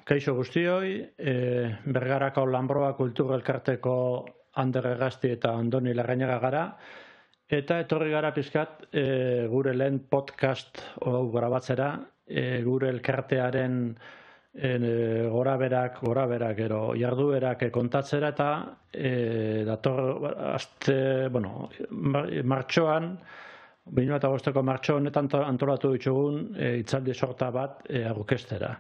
Kaixo guztioi, Bergarako Lanbroa Kultur Elkarteko Ander Ergasti eta Andoni Larrañaga gara, eta etorri gara pizkat gure lehen podcast hau grabatzera, gure elkartearen goraberak ero jarduerak kontatzera eta dator martxoan, 2005ko martxo honetan antolatu ditugun hitzaldi sorta bat aurkeztera.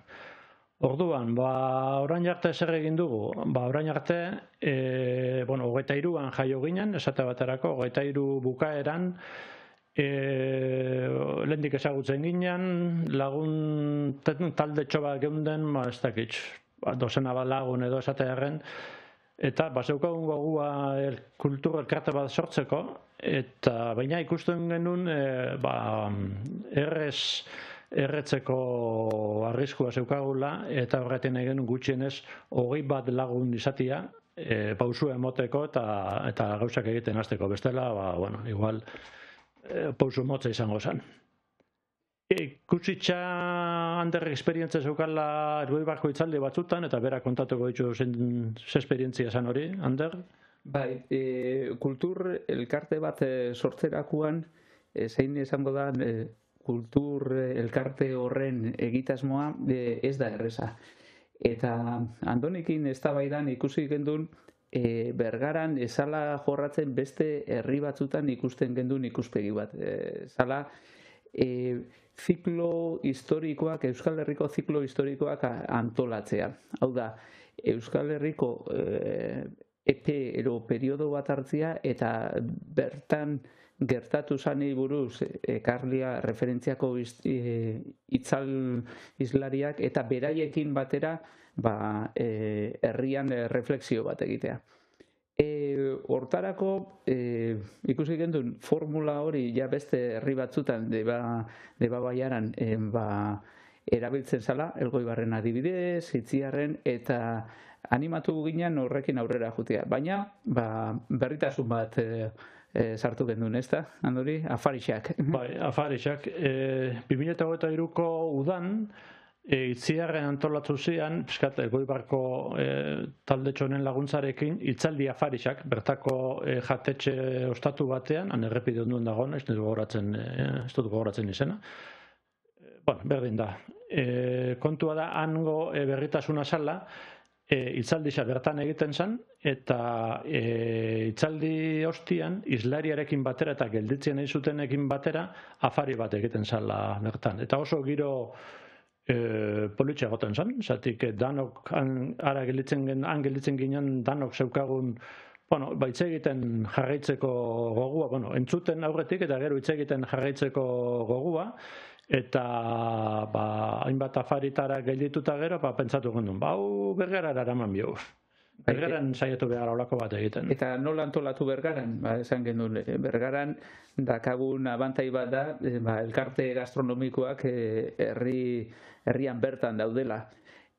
Orduan, orain arte zer egin dugu? Orain arte, 23an jaio ginen, esate baterako, 23 bukaeran, lehendik ezagutzen ginen, lagun talde txoba geunden, ez dakit, dozena bat lagun edo esatearen, eta zeukagun gogua kultur elkarte bat sortzeko, eta baina ikusten genuen, erretzeko arriskua zeukagula, eta horretin egin gutxienez 21 lagun izatia, pausua emoteko eta gauzak egiten hasteko. Bestela, igual pausu motza izango zen. Ikusitza Ander esperientzia zeukala Elgoibarko hitzaldi batzutan, eta bera kontatuko ditu ze esperientzia zen hori, Ander? Bai, kultur elkarte bat sortzerakoan, zein izango da kultur elkarte horren egitasmoa ez da erreza. Eta Andonikin eztabaidan ikusi gendun Bergaran ezala jorratzen beste herri batzutan ikusten gendun ikuspegi bat. Ezala ziklo historikoak, Euskal Herriko ziklo historikoak antolatzea. Hau da, Euskal Herriko epe ero periodo bat hartzea eta bertan gertatu zanei buruz ekarlia referentziako itzal izlariak eta beraiekin batera herrian refleksio bat egitea. Hortarako ikusi gendun formula hori ja beste herri batzutan deba baiaran erabiltzen zala, Elgoibarren adibidez, Itziarren, eta animatu ginen horrekin aurrera jutea. Baina berritasun bat sartu gendun, ez da, Andori? Afarixak. Bai, afarixak. 2023ko udan, Itziarren antolatu zian, piskat Elgoibarko talde txonen laguntzarekin, hitzaldi afarixak, bertako jatetxe ostatu batean, han errepide onduen dagoen, ez dut gogoratzen izena. Berdin da. Kontua da, hango berritasuna zala, hitzaldisa bertan egiten zen, eta hitzaldi ostian, izlariarekin batera eta gelditzen zutenekin batera, afari bat egiten zala bertan. Eta oso giro politxe egoten zen, zatik danok, han gelditzen ginen danok zeukagun, hitz egiten jarraitzeko gogua, entzuten aurretik eta gero hitz egiten jarraitzeko gogua, eta hainbat afaritara geldituta gero, pentsatu gendun, Bergarara eraman bihu. Bergaran saiatu behar olako bat egiten. Eta nola antolatu Bergaran? Esan genuen, Bergaran dakagun abantai bat da, elkarte gastronomikoak herrian bertan daudela.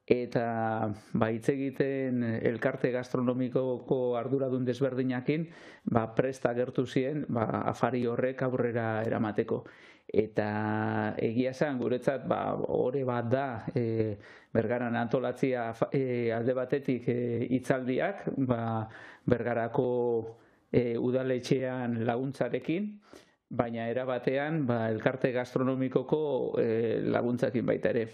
Eta hitz egiten elkarte gastronomikoko arduradun desberdinakin, presta gertu ziren afari horrek aurrera eramateko. Eta egia esan guretzat hori bat da Bergaran antolatzia alde batetik hitzaldiak Bergarako udaletxean laguntzarekin, baina era batean elkarte gastronomikoko laguntzakin baita ere.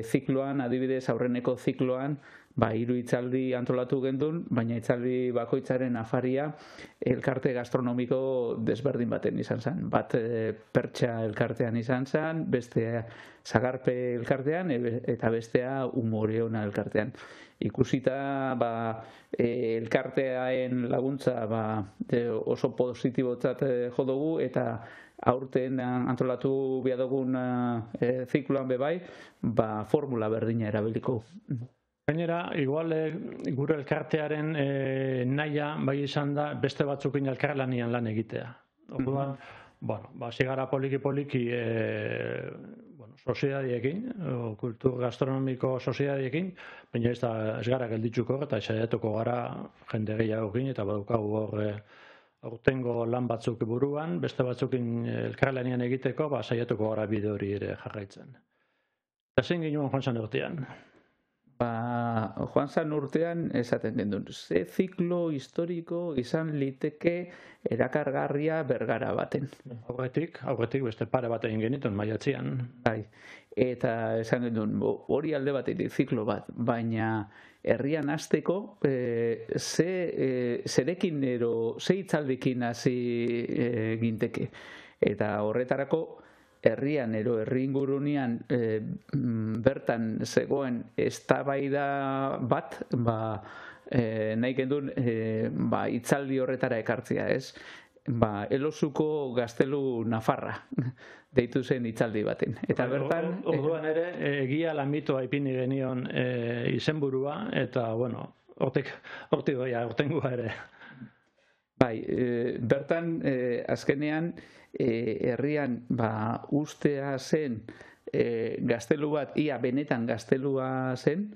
Zikloan, adibidez aurreneko zikloan, 3 hitzaldi antolatu gendun, baina hitzaldi bakoitzaren afaria elkarte gastronomiko desberdin baten izan zen. Bat pertsa elkartean izan zen, bestea sagarpe elkartean, eta bestea umoreona elkartean. Ikusita elkarteaen laguntza oso positibotzat jo dugu, eta aurten antolatu biadogun zikloan bebai, formula berdina erabiliko. Gainera, igual gure elkartearen nahia bai izan da beste batzukin elkarlanian lan egitea. Orduan, zigara poliki-poliki soziedadiekin, kultur gastronomiko soziedadiekin, baina ez gara gelditzuko eta saiatuko gara jende gehiagokin eta badaukagu hor aurtengo lan batzuk buruan, beste batzukin elkarlanian egiteko, saiatuko gara bide hori ere jarraitzen. Eta zein ginen joan zen urtean? Joan zan urtean esaten gendun, ze ziklo historiko izan liteke erakargarria Bergara baten. Aurretik beste pare bat egin genituen maiatzean. Bai. Eta esan gendun, hori alde batetik ziklo bat, baina herrian hasteko zerekin ze hitzaldikin hasi ginteke. Eta horretarako herrian herri ingurunean bertan zegoen eztabaida bat, nahi gendun hitzaldi horretara ekartzea, ez? Elosuko gaztelu Nafarra deitu zen hitzaldi baten. Eta bertan... Orduan ere, egia lamitoa ipini genion izenburua, eta, bueno, hortik doia, hortengua ere. Bai, bertan azkenean herrian ustea zen gaztelu bat, ia benetan gaztelua zen,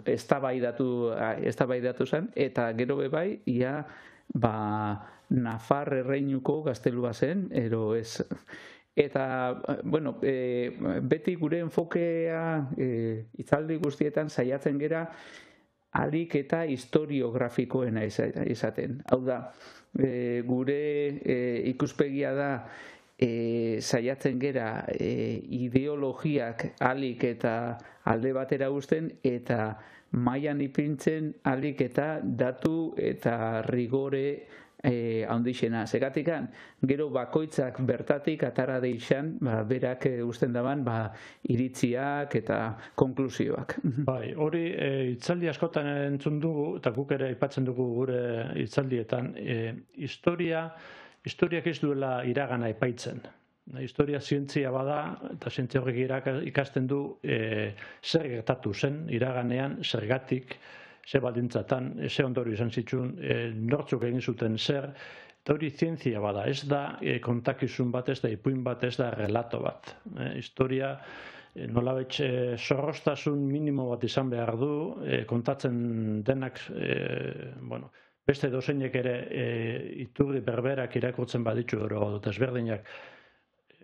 eztabaidatu zen, eta gero bebai, ia Nafar erreinuko gaztelua zen, ero ez. Eta, bueno, beti gure enfokea hitzaldi guztietan saiatzen gera alik eta historiografikoena izaten. Hau da, gure ikuspegia da saiatzen gera ideologiak alik eta alde batera uzten eta mailan ipintzen alik eta datu eta rigore handixena. Segatikan, gero bakoitzak bertatik atara deixan, berak usten daban iritziak eta konklusioak. Bai, hori hitzaldi askotan entzun dugu, eta guk ere aipatzen dugu gure hitzaldietan, historiak ez duela iragana epaitzen. Historia zientzia bada, eta zientzia horrek ikasten du zer gertatu zen iraganean, zergatik, ze baldintzatan, ze ondorio izan zituen, nortzuk egin zuten zer, eta hori zientzia bada, ez da kontakizun bat, ez da ipuin bat, ez da relato bat. Historia nolabait zorroztasun minimo bat izan behar du, kontatzen denak, beste dozeinek ere iturri berberak irakurtzen baditu ero desberdinak,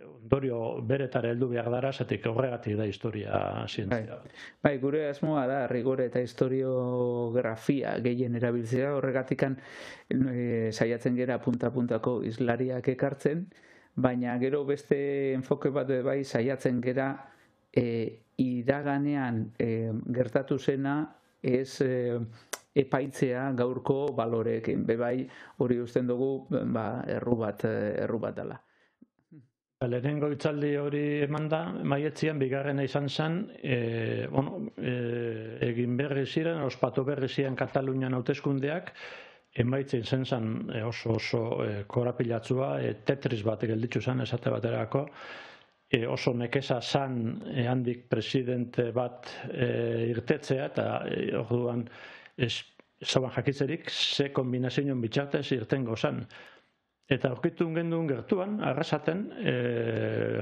ondorio beretara heldu behar dara, zatik horregatik da historia zientzia. Bai, gure asmoa da rigore eta historiografia gehien erabiltzea, horregatikan saiatzen gera punta-puntako islariak ekartzen, baina gero beste enfoke bat bai saiatzen gera iraganean gertatu zena ez epaitzea gaurko baloreekin. Bebai hori usten dugu erru bat dela. Lehenengo hitzaldi hori eman da, maiatzean bigarrena izan zen, egin berri ziren, ospatu berri ziren Katalunian hauteskundeak, emaitzen zen oso korapilatzua, Tetris bat gelditu zen esate baterako, oso nekeza zan handik presidente bat irtetzea, eta orduan zoban jakitzerik, ze kombinazioen bitxartez irtengo zen. Eta aurkitu genduen gertuan, arrasaten,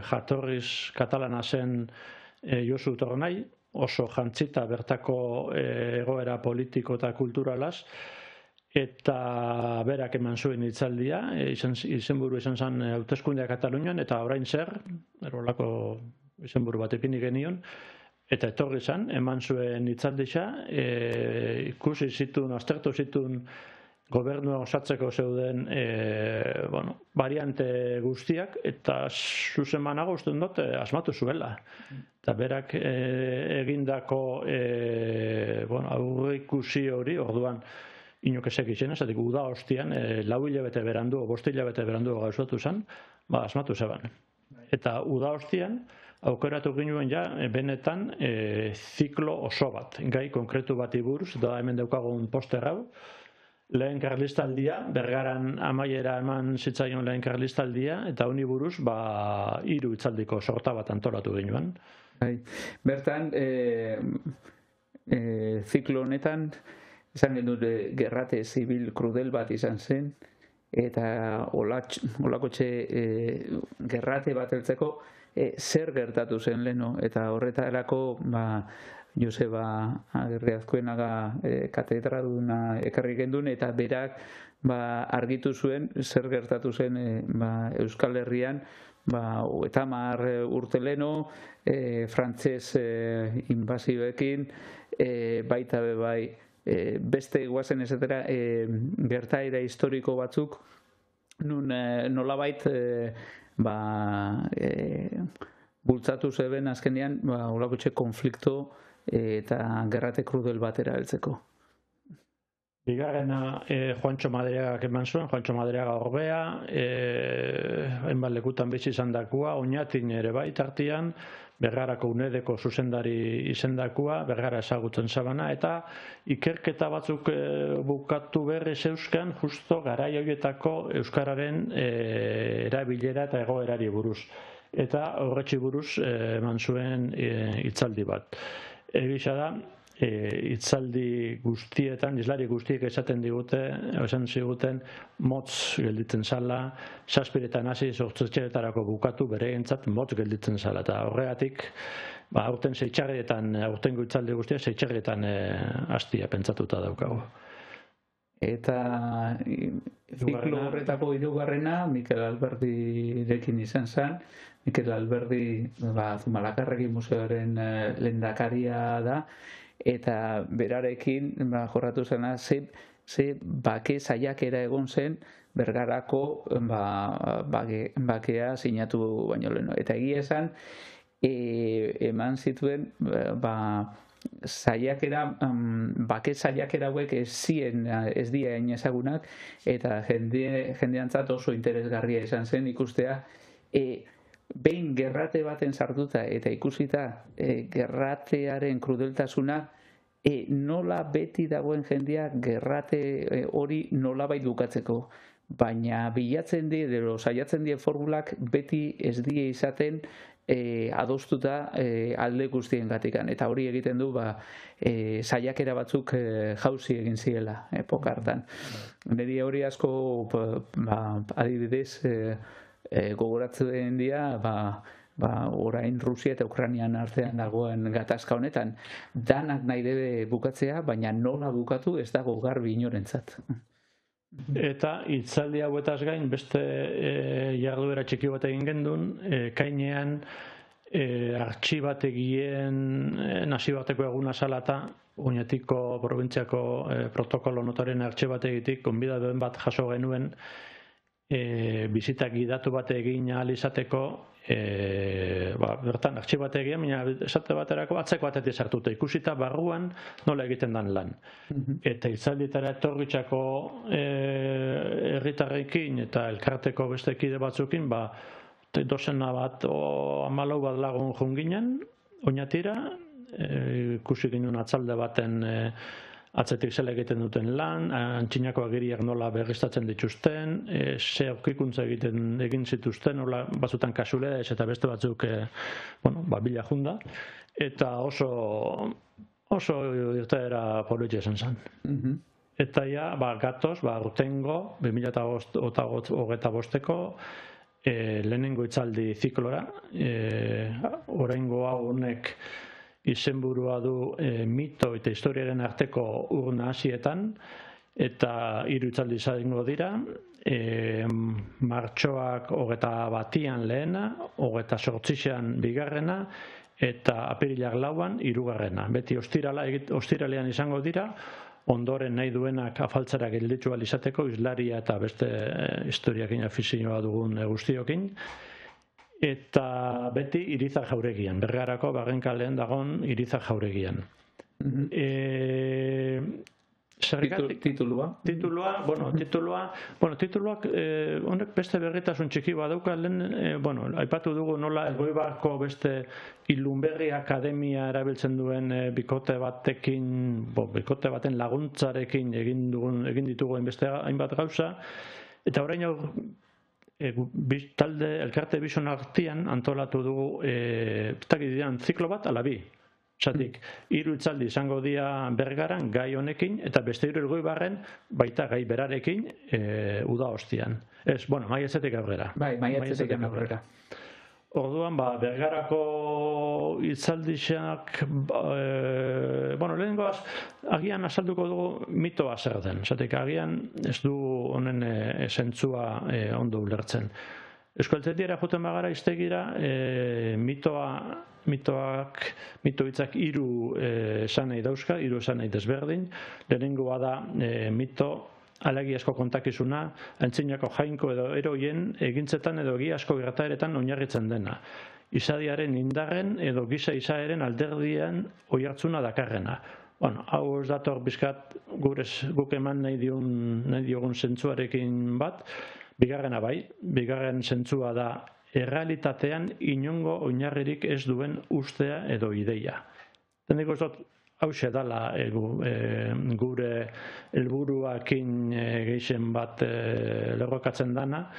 jatorriz katalana zen Josu Tornai, oso jantzita bertako egoera politiko eta kulturalaz, eta berak eman zuen hitzaldia, izenburu izan zen hauteskundeak Katalunian, eta orain zer, erolako izenburu bat ipini genion, eta etorri zen, eman zuen hitzaldisa, ikusi zituen, aztertu zituen, gobernua osatzeko zeuden variante guztiak, eta zuzemanago usten dut asmatu zuela. Eta berak egindako aurreikusi hori, orduan inok ezek izena, zatik uda hostian, 4 hilabete berandu, 5 hilabete berandu gauzatu zen, asmatu zeban. Eta uda hostian, aukeratu ginoen ja, benetan ziklo oso bat, gai konkretu bati buruz, da hemen daukagun poster hau, lehen karlistaldia, Bergaran amaiera eman zitzaion lehen karlistaldia, eta honi buruz, 3 hitzaldiko sorta bat antolatu ginoen. Bertan, ziklo honetan, esan genuen gerrate zibil krudel bat izan zen, eta olakotxe gerrate bat heltzeko zer gertatu zen leno, eta horretarako Joseba Agirre Azkuenaga katedraduna ekarri gendun, eta berak argitu zuen zer gertatu zen Euskal Herrian 30 urte leno, frantses inbasioekin, baita be bai beste guazen ezetera gertaera historiko batzuk nun nolabait bultzatu zeben azkenean holakotxe konflikto eta gerrate krudel batera heltzeko. Bigarrena Juantxo Madariagak eman zuen, Juantxo Madariaga Orbea, hainbat lekutan bizi izan dakua, Oñatin ere bai tartian, Bergarako UNEDeko zuzendari izendakua, Bergara ezagutzen zabana, eta ikerketa batzuk bukatu berriz euskan, justo garai horietako euskararen erabilera eta egoerari buruz. Eta horretxi buruz eman zuen hitzaldi bat. Egisa da, hitzaldi guztietan, hizlari guztiek esaten ziguten motz gelditzen zala, 7etan hasi 8etarako bukatu bereentzat motz gelditzen zala, eta horregatik aurten 6etan, aurtengo hitzaldi guztia 6etan hastia pentsatuta daukagu. Eta ziklo horretako hirugarrena Mikel Alberdirekin izan zen. Mikel Alberdi Zumalakarregi museoaren lehendakaria da, eta berarekin jorratu zena ze bake saiakera egon zen Bergarako bakea sinatu baino leheno. Eta egia esan eman zituen bake saiakera hauek ez dira hain ezagunak, eta jendeantzat oso interesgarria izan zen ikustea behin gerrate baten sartuta eta ikusita gerratearen krudeltasuna, nola beti dagoen jendea gerrate hori nolabait bukatzeko, baina bilatzen saiatzen die formulak beti ez die izaten adostuta alde guztiengatikan, eta hori egiten du saiakera batzuk jauzi egin ziela epoka hartan. Niri hori asko adibidez gogoratzen dira orain Rusia eta Ukrainian artean dagoen gatazka honetan, danak nahi debe bukatzea, baina nola bukatu ez dago garbi inorentzat. Eta hitzaldi hauetaz gain beste jarduera txiki bat egin gendun, kainean artxibategien nazioarteko eguna salata, Oñatiko probintziako protokolo notaren artxibategitik gonbidatuen bat jaso genuen bizitak gidatu bat egin ahal izateko, bertan artxibategian, baina esate baterako atzeko batetik sartuta ikusita barruan nola egiten dan lan. Eta hitzalditara etorritxako herritarrekin eta elkarteko beste kide batzukin, dozena bat o 14 bat lagun junginen, Oñatira, ikusi ginen atzalde baten atzetik zela egiten duten lan, antxinako agiriak nola berriztatzen dituzten, ze aurkikuntza egin zituzten, nola batzutan kasulea eta beste batzuk bila junda, eta oso irteera politxe esan zen. Eta ja, gatoz, urtengo, 2025ko, lehenengo hitzaldi ziklora, oraingo hau honek izenburua du mito eta historiaren arteko ur nahasietan, eta 3 hitzaldi izango dira, martxoak 21 lehena, 28an bigarrena, eta apirilak 4an hirugarrena. Beti ostiralean izango dira, ondoren nahi duenak afaltzara gelditu ahal izateko, hizlaria eta beste historiakin afizioa dugun guztiokin. Eta beti Irizar Jauregian, Bergarako Barrenkalean dagon Irizar Jauregian. Titulua? Tituluak honek beste berritasun txiki badauka, aipatu dugu nola Elgoibarko beste Ilunberri Akademia erabiltzen duen bikote baten laguntzarekin egin ditugu hainbat gauza, eta orain talde elkarte bison artean antolatu dugu ziklo bat ala bi. Zatik, 3 hitzaldi izango dira Bergaran gai honekin, eta beste 3 Elgoibarren baita gai berarekin uda ostian. Maiatzetik aurrera. Maiatzetik aurrera. Orduan, Bergarako hitzaldixak, lehenengoaz, agian azalduko dugu mitoa zer den. Zatek, agian ez du honen zentzua ondo ulertzen. Euskaltzaindiara joten bagara iztegira, mito hitzak hiru esan nahi dauzka, hiru esan nahi desberdin. Lehenengoa da mito alegiazko kontakizuna, antzinako jainko edo eroien egintzetan edo egiazko gertaeretan oinarritzen dena. Izadiaren indarren edo giza izaeren alderdian oihartzuna dakarrena. Hau ez dator bizkat guk eman nahi diogun zentzuarekin bat, bigarrena bai, bigarren zentzua da errealitatean inongo oinarririk ez duen ustea edo ideia. Nik uste dut hauxe dala gure helburuakin gehien bat lerrokatzen dana,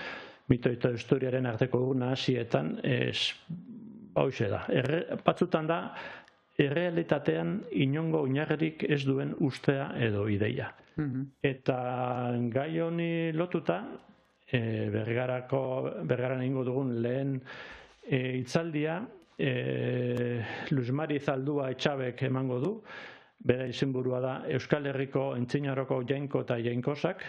mito eta historiaren arteko urna hasietan, hauxe da. Batzutan da, errealitatean inongo oinarririk ez duen ustea edo ideia. Eta gai honi lotuta, Bergaran egingo dugun lehen hitzaldia, Luis Mari Zaldua Etxabek emango du, bere izenburua da Euskal Herriko Entzinaroko jainko eta jainkozak.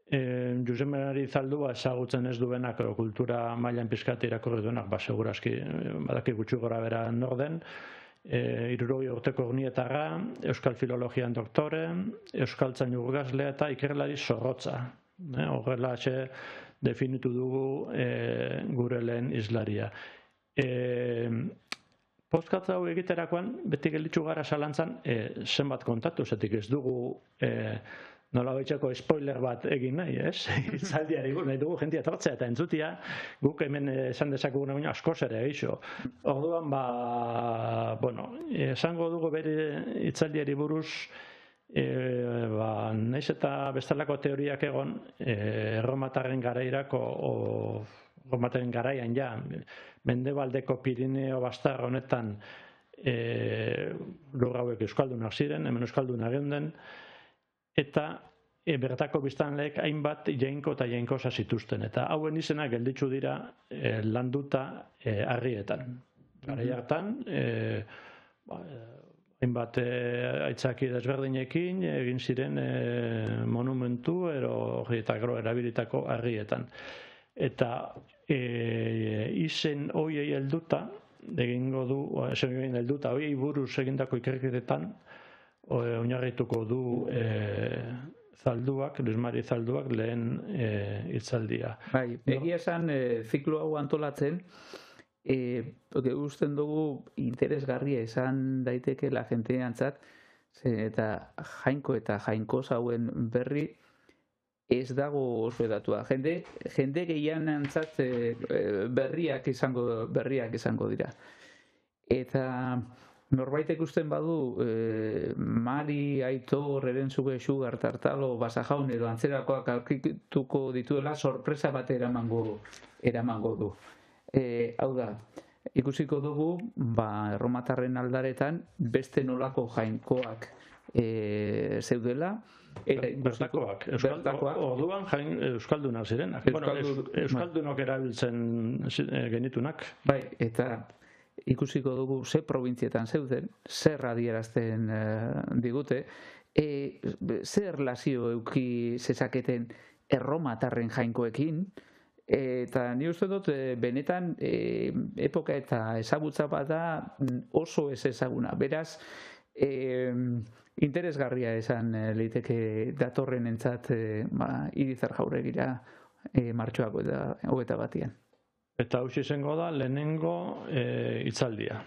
Josep Mari Zaldua ezagutzen ez duenak, kultura mailan pizkat irakurri duenak, segurazki badaki gutxi gora bera nor den, 60 urteko urnietarra, Euskal Filologian doktore, Euskaltzain urgazlea eta ikerlari zorrotza. Horrela definitu dugu gure lehen hizlaria. Podcast hau egiterakoan, beti gelditu gara zalantzan, zenbat kontatu, zetik ez dugu nola baitxako spoiler bat egin nahi, ez? Itzaldiari nahi dugu jentia etortzea eta entzutia, guk hemen esan dezakuguna baina askoz ere eixo. Orduan, esango dugu bere itzaldiari buruz, naiz eta bestelako teoriak egon, erromatarren garaian ja, Mendebaldeko Pirineo bastar honetan lur hauek euskaldunak ziren, hemen euskaldunak geunden, eta bertako biztanleek hainbat jainko eta jainkosa zituzten, eta hauen izenak gelditzu dira landuta harrietan. Garai hartan, hainbat aitzaki desberdinekin egin ziren monumentu eta gero erabilitako harrietan. Eta izen hoiei helduta, hoiei buruz egindako ikerketetan, oinarrituko du Zalduak, Luis Mari Zalduak lehen hitzaldia. Bai, egia esan ziklo hau antolatzen, usten dugu interesgarria izan daitekeela jenteantzat, eta jainko eta jainkoz hauen berri ez dago oso edatua. Jende gehianentzat berriak izango dira. Eta norbaitek usten badu Mari, Aitor, Erenzuge, Xugar, Tartalo, Basajaun edo antzerakoak aurkituko dituela sorpresa bat eramango du. Hau da, ikusiko dugu, erromatarren aldaretan beste nolako jainkoak zeudela. Bertakoak. Orduan euskaldunak zirenak. Euskaldunok erabiltzen genitunak. Bai, eta ikusiko dugu ze probintzietan zeuden, zer adierazten digute, zer erlazio euki zezaketen erromatarren jainkoekin, eta ni uste dut benetan epoka eta ezagutza bat da oso ez ezaguna. Beraz, interesgarria esan liteke datorren entzat Irizar Jauregira martxoak 21. Eta hau izango da lehenengo hitzaldia.